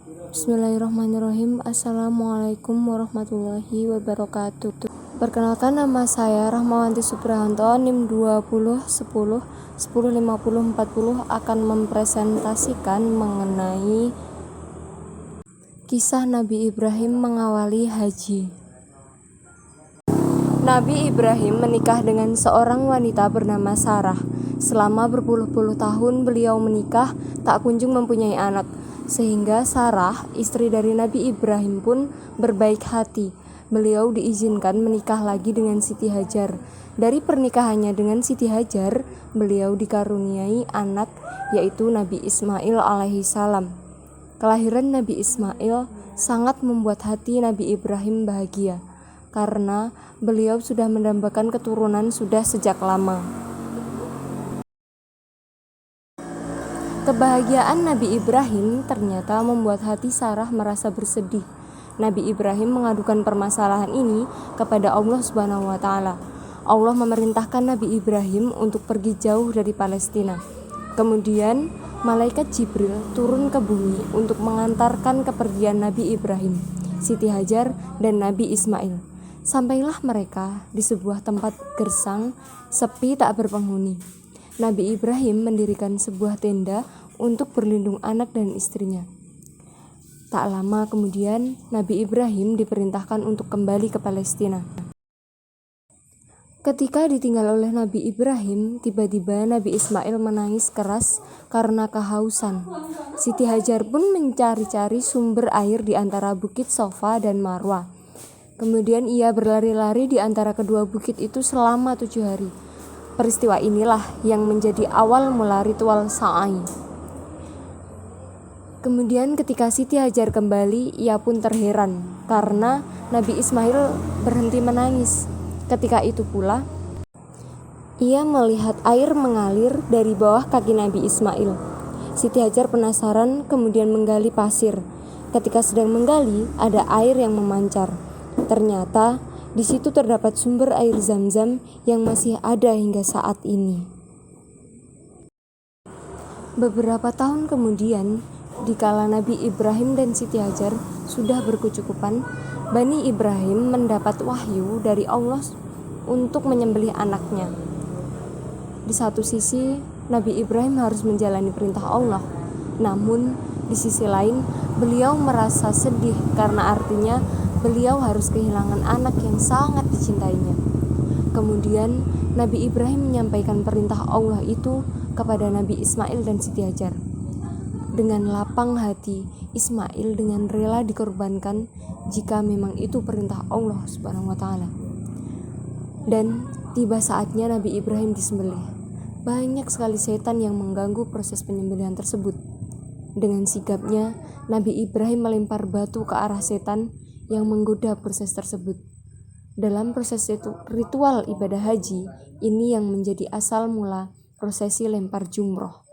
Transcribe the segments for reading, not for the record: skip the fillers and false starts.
Bismillahirrahmanirrahim. Assalamualaikum warahmatullahi wabarakatuh. Perkenalkan, nama saya Rahmawanti Suprihanto, NIM 201010105040 akan mempresentasikan mengenai kisah Nabi Ibrahim mengawali haji. Nabi Ibrahim menikah dengan seorang wanita bernama Sarah. Selama berpuluh-puluh tahun beliau menikah, tak kunjung mempunyai anak, sehingga Sarah, istri dari Nabi Ibrahim pun berbaik hati. Beliau diizinkan menikah lagi dengan Siti Hajar. Dari pernikahannya dengan Siti Hajar, beliau dikaruniai anak, yaitu Nabi Ismail alaihissalam. Kelahiran Nabi Ismail sangat membuat hati Nabi Ibrahim bahagia, karena beliau sudah mendambakan keturunan sudah sejak lama. Kebahagiaan Nabi Ibrahim ternyata membuat hati Sarah merasa bersedih. Nabi Ibrahim mengadukan permasalahan ini kepada Allah Subhanahu wa Ta'ala. Allah memerintahkan Nabi Ibrahim untuk pergi jauh dari Palestina. Kemudian malaikat Jibril turun ke bumi untuk mengantarkan kepergian Nabi Ibrahim, Siti Hajar, dan Nabi Ismail. Sampailah mereka di sebuah tempat gersang, sepi tak berpenghuni. Nabi Ibrahim mendirikan sebuah tenda untuk berlindung anak dan istrinya. Tak lama kemudian, Nabi Ibrahim diperintahkan untuk kembali ke Palestina. Ketika ditinggal oleh Nabi Ibrahim, tiba-tiba Nabi Ismail menangis keras karena kehausan. Siti Hajar pun mencari-cari sumber air di antara bukit Safa dan Marwah. Kemudian ia berlari-lari di antara kedua bukit itu selama 7 hari. Peristiwa inilah yang menjadi awal mula ritual sa'i. Kemudian ketika Siti Hajar kembali, ia pun terheran karena Nabi Ismail berhenti menangis. Ketika itu pula, ia melihat air mengalir dari bawah kaki Nabi Ismail. Siti Hajar penasaran, kemudian menggali pasir. Ketika sedang menggali, ada air yang memancar. Ternyata di situ terdapat sumber air Zam-Zam yang masih ada hingga saat ini. Beberapa tahun kemudian, dikala Nabi Ibrahim dan Siti Hajar sudah berkecukupan, Bani Ibrahim mendapat wahyu dari Allah untuk menyembelih anaknya. Di satu sisi, Nabi Ibrahim harus menjalani perintah Allah. Namun, di sisi lain, beliau merasa sedih karena artinya beliau harus kehilangan anak yang sangat dicintainya. Kemudian Nabi Ibrahim menyampaikan perintah Allah itu kepada Nabi Ismail dan Siti Hajar. Dengan lapang hati, Ismail dengan rela dikorbankan jika memang itu perintah Allah Subhanahu wa Ta'ala. Dan tiba saatnya Nabi Ibrahim disembelih. Banyak sekali setan yang mengganggu proses penyembelihan tersebut. Dengan sigapnya, Nabi Ibrahim melempar batu ke arah setan yang menggoda proses tersebut. Dalam proses ritual ibadah haji, ini yang menjadi asal mula prosesi lempar jumroh.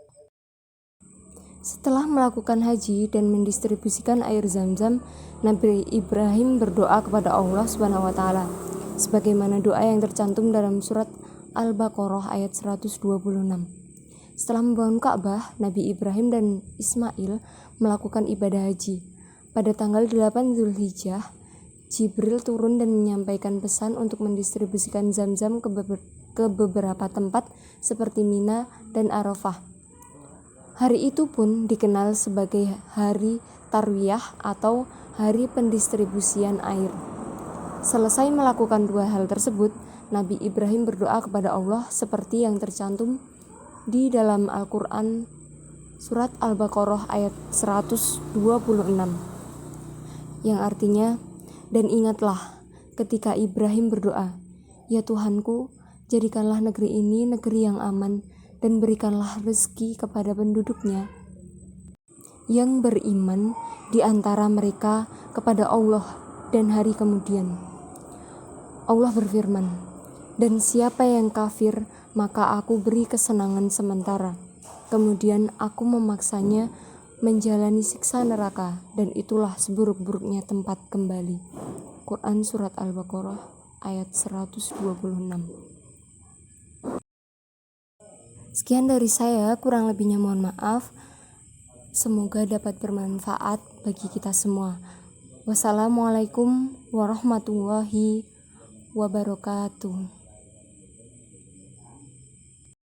Setelah melakukan haji dan mendistribusikan air Zam-Zam, Nabi Ibrahim berdoa kepada Allah Subhanahu wa Ta'ala, sebagaimana doa yang tercantum dalam surat Al-Baqarah ayat 126. Setelah membangun Ka'bah, Nabi Ibrahim dan Ismail melakukan ibadah haji. Pada tanggal 8 Zulhijjah, Jibril turun dan menyampaikan pesan untuk mendistribusikan Zam-Zam ke beberapa tempat seperti Mina dan Arafah. Hari itu pun dikenal sebagai Hari Tarwiyah atau Hari Pendistribusian Air. Selesai melakukan dua hal tersebut, Nabi Ibrahim berdoa kepada Allah seperti yang tercantum di dalam Al-Quran surat Al-Baqarah ayat 126. Yang artinya, dan ingatlah ketika Ibrahim berdoa, ya Tuhanku, jadikanlah negeri ini negeri yang aman dan berikanlah rezeki kepada penduduknya yang beriman di antara mereka kepada Allah dan hari kemudian. Allah berfirman, dan siapa yang kafir maka aku beri kesenangan sementara, kemudian aku memaksanya menjalani siksa neraka, dan itulah seburuk-buruknya tempat kembali. Quran Surat Al-Baqarah ayat 126. Sekian dari saya, kurang lebihnya mohon maaf. Semoga dapat bermanfaat bagi kita semua. Wassalamualaikum warahmatullahi wabarakatuh.